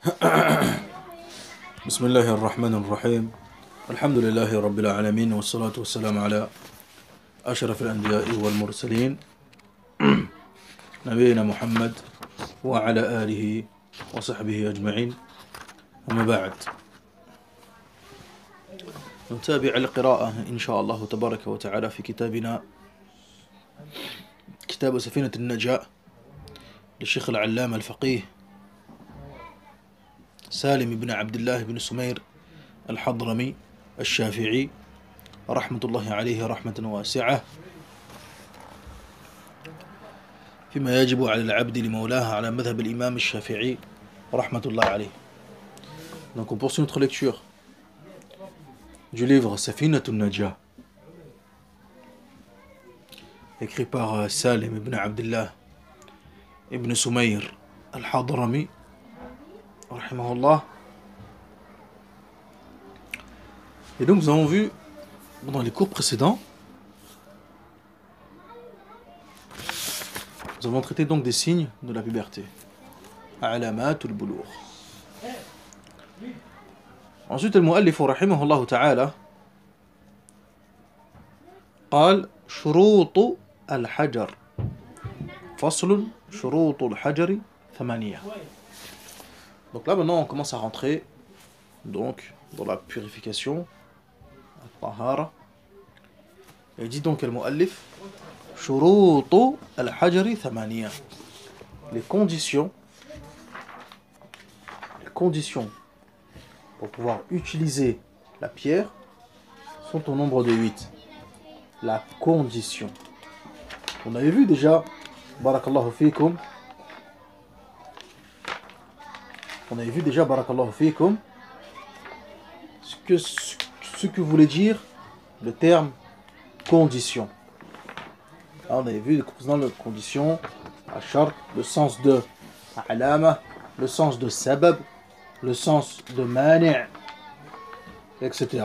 بسم الله الرحمن الرحيم. الحمد لله رب العالمين، والصلاة والسلام على أشرف الأنبياء والمرسلين نبينا محمد وعلى آله وصحبه أجمعين. أما بعد، نتابع القراءة إن شاء الله تبارك وتعالى في كتابنا كتاب سفينة النجاة للشيخ العلامة الفقيه سالم بن عبد الله بن سمير الحضرمي الشافعي رحمة الله عليه رحمة واسعة، فيما يجب على العبد لمولاه على مذهب الإمام الشافعي رحمة الله عليه. Donc on poursuit notre lecture du livre Safinat al-Najah, écrit par Salim ibn Abdullah ibn Sumayr al-Hadrami rahimahullah. Et donc nous avons vu dans les cours précédents, nous avons traité donc des signes de la puberté, alamat al-bulugh. Ensuite, المؤلف رحمه الله تعالى قال شروط الحجر فصل شروط الحجر ثمانية. Donc là maintenant on commence à rentrer donc dans la purification, الطهارة. Et il dit donc المؤلف شروط الحجر ثمانية. Les conditions pour pouvoir utiliser la pierre sont au nombre de 8. La condition. On avait vu déjà, barakallahu fikum, ce que voulait dire le terme condition. Là, on avait vu dans la condition, ashar, le sens de alama, le sens de sabab, le sens de mani', etc.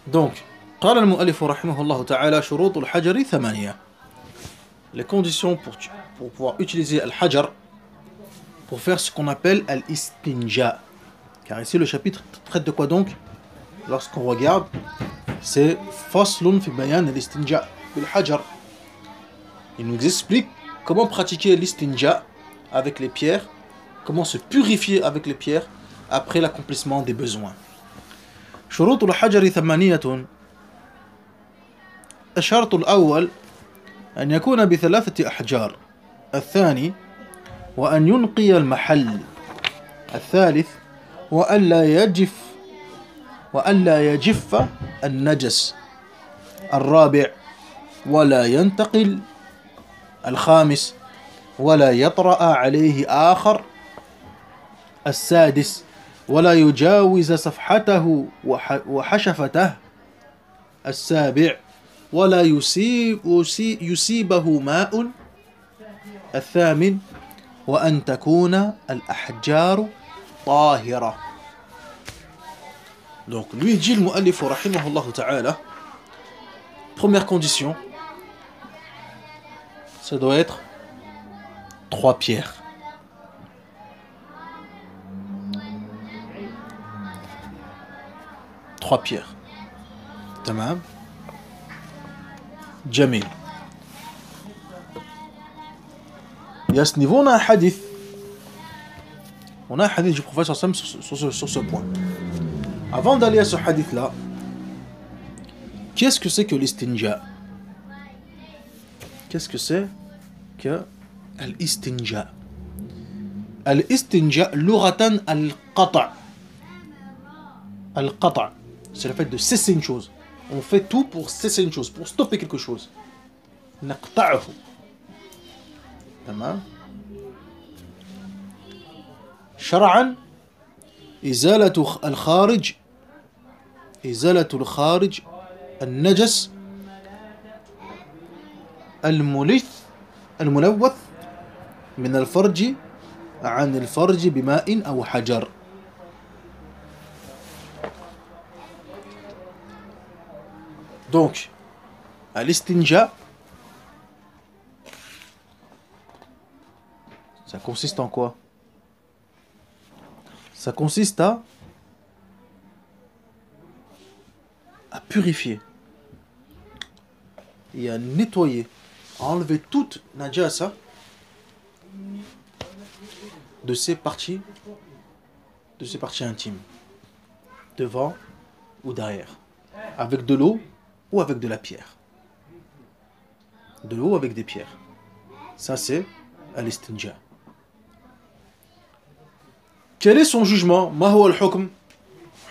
Donc, قال المؤلف رحمه الله تعالى شروط الحجر ثمانية. Les conditions pour pouvoir utiliser al-hajar pour faire ce qu'on appelle al-istinja. Car ici le chapitre traite de quoi donc? Lorsqu'on regarde, c'est faslun fi bayan al-istinja bil-hajar. Il nous explique comment pratiquer l'istinja avec les pierres, comment se purifier avec les pierres après l'accomplissement des besoins. شروط الحجر ثمانية. الشرط الأول أن يكون بثلاثة أحجار. الثاني وأن ينقي المحل. الثالث وألا يجف النجس. الرابع ولا ينتقل. الخامس ولا يطرأ عليه آخر. السادس ولا يجاوز صفحته وحشفته. السابع ولا يصيبه ماء. الثامن وأن تكون الأحجار طاهرة. Donc lui dit le mu'allif rahimahullah ta'ala, première condition, ça doit être 3 pierres. Tamam. Jamil. Et à ce niveau, on a un hadith. Du prophète sallam sur ce point. Avant d'aller à ce hadith-là, qu'est-ce que c'est que l'istinja? Qu'est-ce que c'est que l'istinja? L'istinja, lughatan al-qata'. Al-qata', c'est le fait de cesser une chose. On fait tout pour cesser une chose, pour stopper quelque chose. Naqta'uhu. Tamam. Shar'an, izalatu al-kharij, al-najas, الملوث من الفرج عن الفرج بماء أو حجر. Donc, à l'istinja, Ça consiste en quoi? Ça consiste à purifier et à nettoyer, à enlever toute najasa de ses parties intimes, devant ou derrière, avec de l'eau ou avec de la pierre. De l'eau avec des pierres. Ça c'est al-istinja. Quel est son jugement? Ma huwa al-hukm?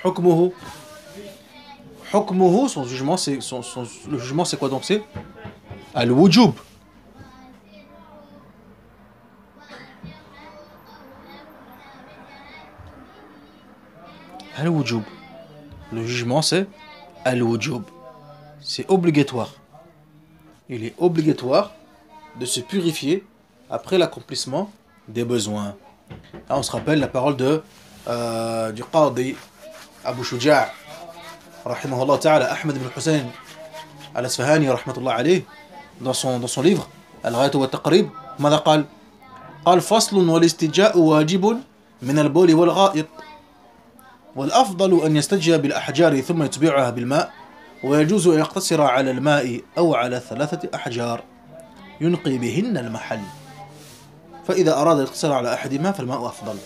Hukmuhu. Hukmuhu, son jugement, le jugement c'est quoi donc? C'est al-wujub. Al-wujub. Le jugement c'est al-wujub. C'est obligatoire. Il est obligatoire de se purifier après l'accomplissement des besoins. Là, on se rappelle la parole du Qadi Abu Shuja' rahimahullah ta'ala, Ahmed ibn Hussein al-Asfahani rahmatullah alayh, dans son livre Al-Ghayat wa Taqrib. ماذا قال؟ قال فصل والاستنجاء واجب من البول والغائط والأفضل أن يستنجي بالأحجار ثم يتبعها بالماء ويجوز أن يقتصر على الماء أو على 3 أحجار ينقي بهن المحل فإذا أراد الاقتصار على أحدهما فالماء أفضل.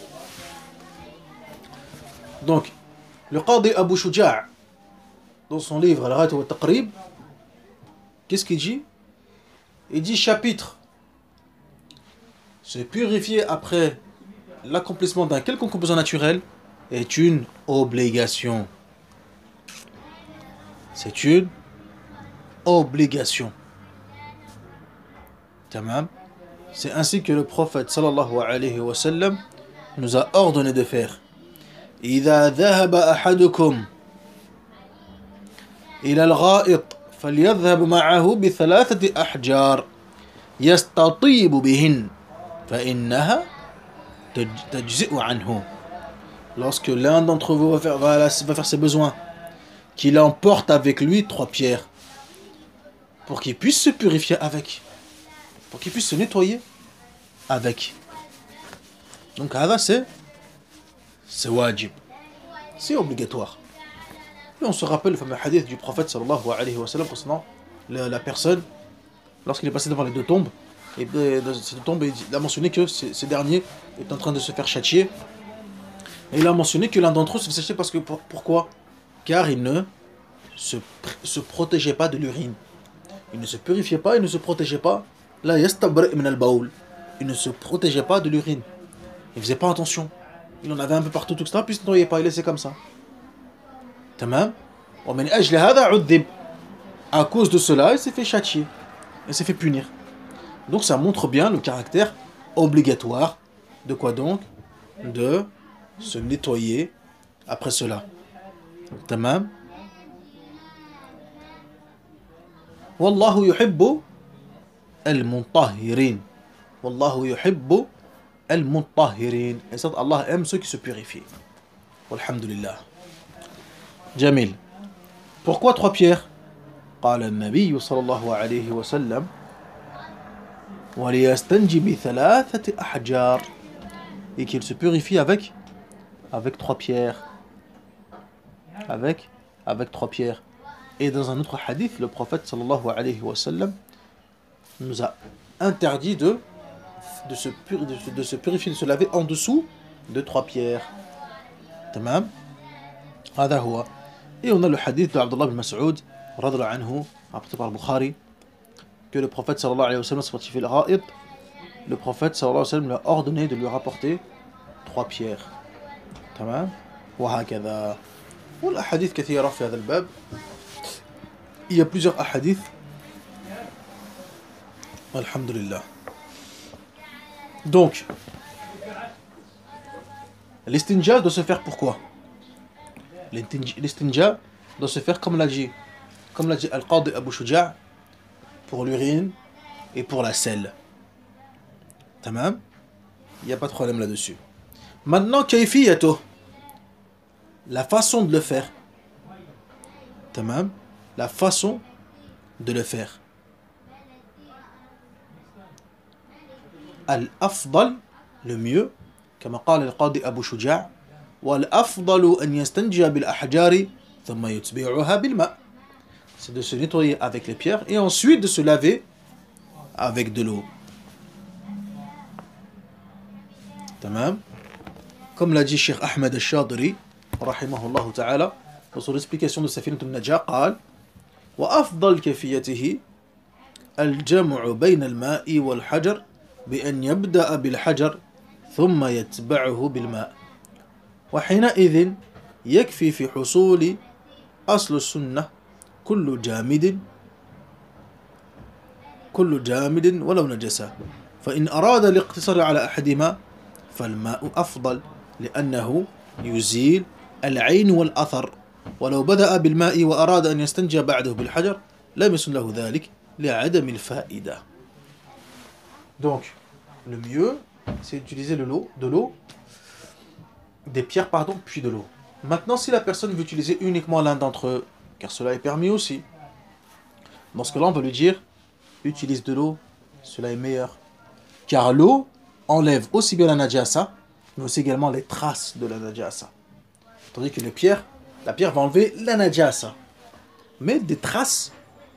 Donc, le Qadi Abu Shuja' dans son livre Al-Ghayat wa Taqrib, qu'est-ce qu'il dit? Il dit chapitre: se purifier après l'accomplissement d'un quelconque besoin naturel est une obligation. C'est une obligation. Tamam. C'est ainsi que le prophète sallallahu alayhi wa sallam nous a ordonné de faire. إذا ذهب أحدكم إلى الغائط فليذهب معه ب3 أحجار يستطيب بهن فإنها تجزئ عنه. Lorsque l'un d'entre vous va faire ses besoins, qu'il emporte avec lui 3 pierres pour qu'il puisse se purifier avec, pour qu'il puisse se nettoyer avec. Donc c'est wajib, c'est obligatoire. Et on se rappelle le fameux hadith du prophète sallallahu alayhi wa sallam concernant la personne lorsqu'il est passé devant les 2 tombes, et dans ces 2 tombes il a mentionné que ces derniers étaient en train de se faire châtier, et il a mentionné que l'un d'entre eux se faisait châtier parce que pourquoi? Car il ne se protégeait pas de l'urine, il ne se purifiait pas, il ne se protégeait pas. La yastabri' min al-bawl, il ne se protégeait pas de l'urine, il faisait pas attention, il en avait un peu partout, tout ça, puis il ne se nettoyait pas, il laissait comme ça. Tamam. Wa min ajli hadha uddib, à cause de cela il s'est fait châtier, il s'est fait punir. Donc ça montre bien le caractère obligatoire de quoi donc? De se nettoyer après cela. Tamam. Wallahu yuhibbu al-muntahhirin. Wallahu yuhibbu al-muntahhirin. Et ça, Allah aime ceux qui se purifient. Walhamdulillah. Jamil. Pourquoi 3 pierres? قال النبي صلى الله عليه وسلم وليستنجي ب3 أحجار, et qu'il se purifie avec 3 pierres. Avec 3 pierres. Et dans un autre hadith, le prophète sallallahu alayhi wa sallam nous a interdit de se purifier, de se laver en dessous de 3 pierres. Tamam. هذا هو. Et on a le hadith de Abdullah ibn Mas'ud radhiyallahu anhu, rapporté par le Bukhari, que le prophète sallallahu alayhi wa sallam s'est fait le ra'id. Le prophète sallallahu alayhi wa sallam lui a ordonné de lui rapporter 3 pierres. تمام. وهكذا. والأحاديث كثيرة في هذا الباب. Il y a plusieurs ahadith. Alhamdulillah. Donc, l'estinja doit se faire pourquoi? L'estinja doit se faire comme l'a dit Al-Qadi Abu Shuja', pour l'urine et pour la selle. Tamam? Il n'y a pas de problème là-dessus. Maintenant, kayfiyato, la façon de le faire. Tamam? La façon de le faire. Al-afdal le mieux, كما قال القاضي أبو شجاع والأفضل أن يستنجي بالأحجار ثم يتبعها بالماء. C'est de se nettoyer avec les pierres et ensuite de se laver avec de l'eau. Tamam. Comme l'a dit Cheikh Ahmed al-Shadiri, rahimahullah ta'ala, dans son explication de Safinat al-Najah, قال وأفضل كيفيته الجمع بين الماء والحجر بأن يبدأ بالحجر ثم يتبعه بالماء وحينئذ يكفي في حصول أصل السنة كل جامد ولو نجسا فإن أراد الاقتصار على أحدهما فالماء أفضل لأنه يزيل العين والأثر ولو بدأ بالماء وأراد أن يستنجى بعده بالحجر لم يسن له ذلك لعدم الفائدة. Donc, le mieux, c'est d'utiliser de l'eau, des pierres, pardon, puis de l'eau. Maintenant, si la personne veut utiliser uniquement l'un d'entre eux, car cela est permis aussi, dans ce cas-là, on va lui dire, utilise de l'eau, cela est meilleur. Car l'eau enlève aussi bien la najasa, mais aussi également les traces de la najasa. Tandis que la pierre va enlever la najasa. Mais des traces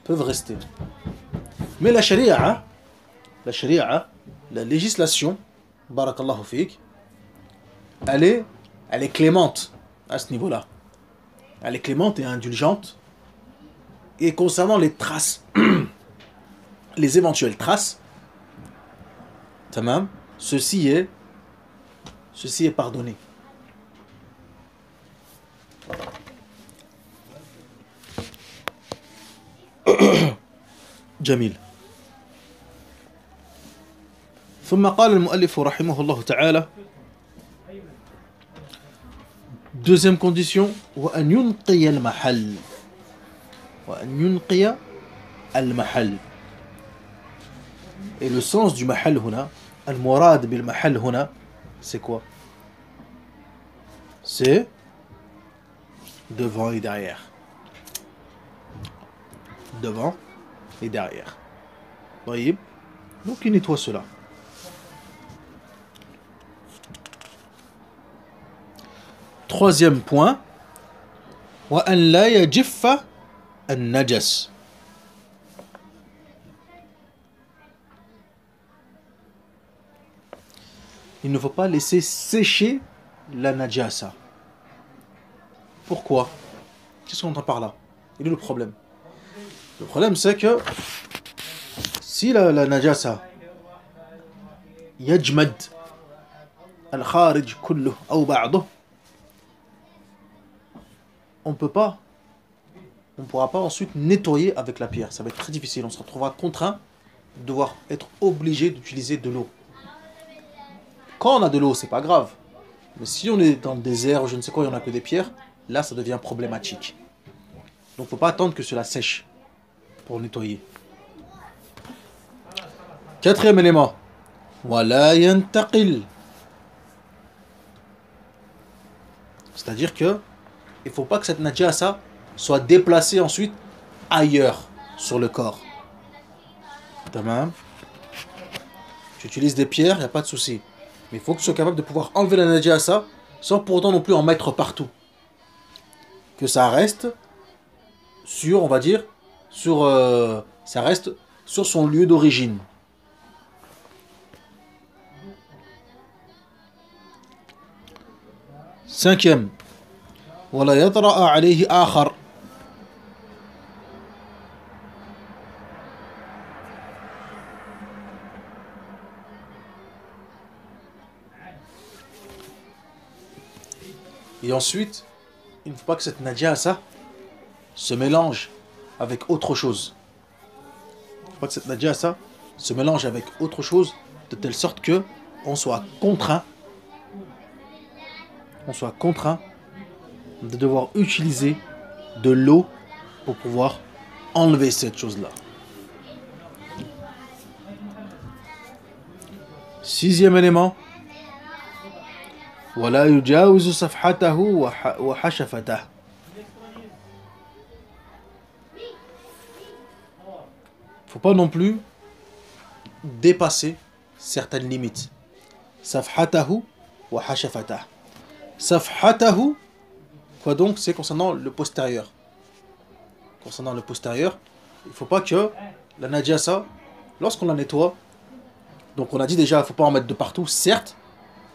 peuvent rester. Mais la sharia, la législation, barakallahu fik, elle est clémente à ce niveau-là. Elle est clémente et indulgente. Et concernant les traces, les éventuelles traces, tamam, ceci est pardonné. جميل. ثم قال المؤلف رحمه الله تعالى deuxième condition وأن ينقي المحل et le sens du mahal هنا المراد بالمحل هنا c'est quoi? C'est devant et derrière. Devant et derrière. طيب. Donc il nettoie cela. Troisième point. وأن لا يجف النجس. Il ne faut pas laisser sécher la najasa. Pourquoi? Qu'est-ce qu'on entend par là? Il est le problème. Le problème c'est que si la najasa يجمد الخارج كله أو بعضه, on ne pourra pas ensuite nettoyer avec la pierre. Ça va être très difficile. On se retrouvera contraint de devoir être obligé d'utiliser de l'eau. Quand on a de l'eau, c'est pas grave. Mais si on est dans le désert ou je ne sais quoi, il n'y en a que des pierres, là ça devient problématique. Donc il ne faut pas attendre que cela sèche pour nettoyer. Quatrième élément. وَلَا يَنْتَقِلْ. C'est-à-dire que il ne faut pas que cette najasa soit déplacée ensuite ailleurs sur le corps. Tamam. Tu utilises des pierres, il n'y a pas de souci. Mais il faut que tu sois capable de pouvoir enlever la najasa sans pour autant non plus en mettre partout. Que ça reste sur, on va dire, ça reste sur son lieu d'origine. Cinquième. ولا يطرأ عليه آخر. Et ensuite, il ne faut pas que cette najasa se mélange avec autre chose. Il ne faut pas que cette najasa se mélange avec autre chose de telle sorte que on soit contraint de devoir utiliser de l'eau pour pouvoir enlever cette chose-là. Sixième élément. ولا يجاوز صفحته وحشفته. Faut pas non plus dépasser certaines limites. Safhatahu wa hashafatah. Safhatahu, quoi donc? C'est concernant le postérieur. Concernant le postérieur, il ne faut pas que la najasa, lorsqu'on la nettoie, donc on a dit déjà, il ne faut pas en mettre de partout, certes,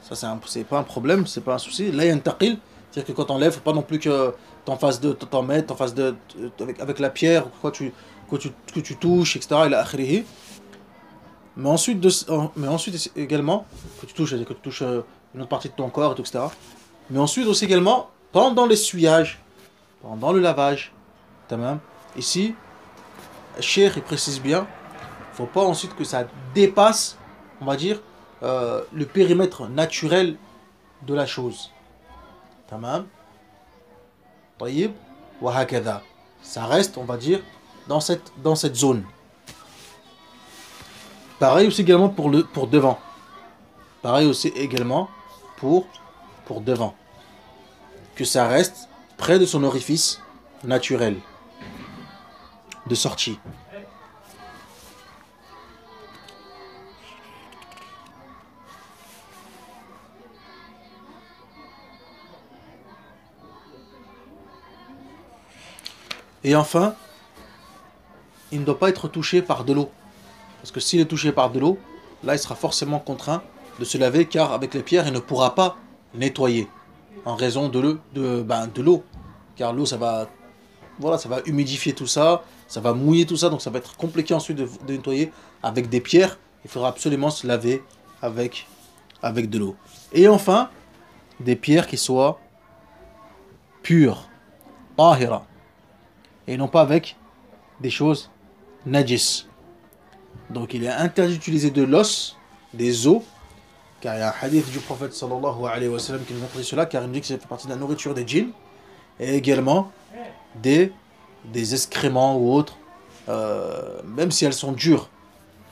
ça c'est pas un problème, c'est pas un souci. Là, il y a un taqil, c'est-à-dire que quand on lève, il ne faut pas non plus que t'en mettes, avec la pierre, quoi, que tu touches, etc. Et la akhirihi. Mais ensuite également, que tu touches, c'est-à-dire que tu touches une autre partie de ton corps, et tout, etc. Mais ensuite aussi également, pendant l'essuyage, pendant le lavage, tamam. Ici, le cheikh il précise bien, il ne faut pas ensuite que ça dépasse, on va dire, le périmètre naturel de la chose. Tamam. Tayyib. Wa hakadha. Ça reste, on va dire, dans cette zone. Pareil aussi également pour devant. Pareil aussi également pour devant. Que ça reste près de son orifice naturel de sortie. Et enfin, il ne doit pas être touché par de l'eau. Parce que s'il est touché par de l'eau, là il sera forcément contraint de se laver, car avec les pierres il ne pourra pas nettoyer en raison de l'eau. Car l'eau ça va humidifier tout ça, ça va mouiller tout ça, donc ça va être compliqué ensuite de nettoyer avec des pierres. Il faudra absolument se laver avec de l'eau. Et enfin, des pierres qui soient pures, tahira, et non pas avec des choses najis. Donc il est interdit d'utiliser de l'os, des os, car il y a un hadith du prophète sallallahu alayhi wa sallam qui nous montre cela, car il nous dit que ça fait partie de la nourriture des djinns, et également des excréments ou autres, même si elles sont dures.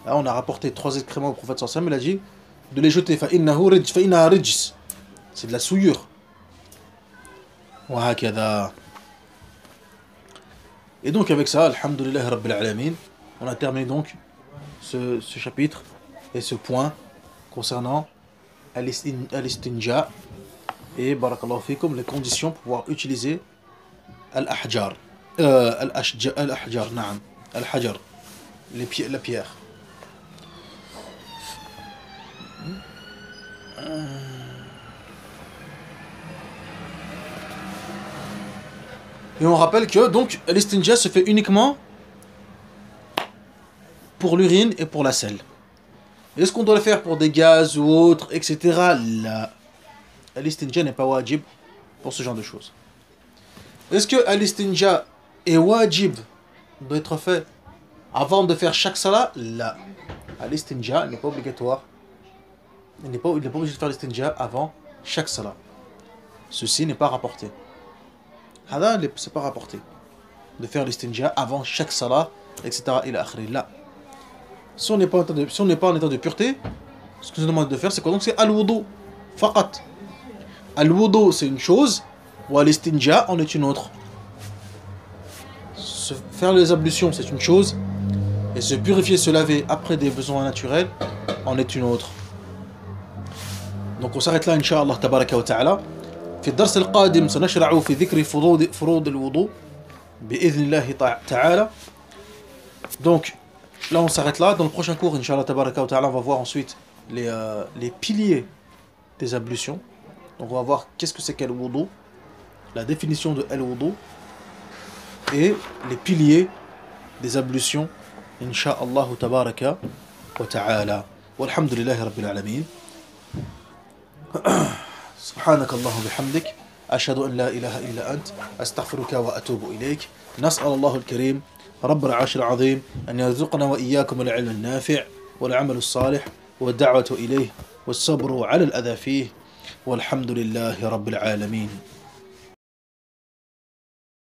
Là on a rapporté 3 excréments au prophète sallallahu alayhi wa sallam, il a dit de les jeter, فَإِنَّهَا رِجْسٌ, c'est de la souillure. وَهَكَذَا. Et donc avec ça, alhamdulillah rabbil alamin, on a terminé donc ce chapitre et ce point concernant al-istinja et barakallahu fikum, les conditions pour pouvoir utiliser al-ahjar, al-ahjar, na'am, al-hajar, la pierre. Et on rappelle que donc l'istinja se fait uniquement pour l'urine et pour la selle. Est-ce qu'on doit le faire pour des gaz ou autres, etc. Là, l'istinja n'est pas wajib pour ce genre de choses. Est-ce que l'istinja est wajib, doit être fait avant de faire chaque salat? Là, l'istinja n'est pas obligatoire. Il n'est pas obligé de faire l'istinja avant chaque salat. Ceci n'est pas rapporté. C'est pas rapporté de faire l'istinja avant chaque salat, etc. Là. Si on n'est pas en état de pureté, ce que nous demande de faire, c'est quoi? Donc c'est al-wudu, faqat. Al-wudu c'est une chose, ou al-istinja en est une autre. Faire les ablutions c'est une chose, et se purifier, se laver après des besoins naturels en est une autre. Donc on s'arrête là, Inch'Allah tabaraka wa ta'ala. في الدرس القادم سنشرع في ذكر فروض الوضوء بإذن الله تعالى. Donc là on s'arrête là. Dans le prochain cours, Inch'Allah tabaraka wa ta'ala, on va voir ensuite les piliers des ablutions. Donc on va voir qu'est-ce que c'est qu'al-wudu, la définition de al-wudu et les piliers des ablutions, Inch'Allah tabaraka wa ta'ala. Walhamdulillahi rabbil alamin. سبحانك اللهم وبحمدك أشهد أن لا إله إلا أنت أستغفرك وأتوب إليك. نسأل الله الكريم رب العرش العظيم أن يرزقنا وإياكم العلم النافع والعمل الصالح والدعوة إليه والصبر على الأذى فيه والحمد لله رب العالمين.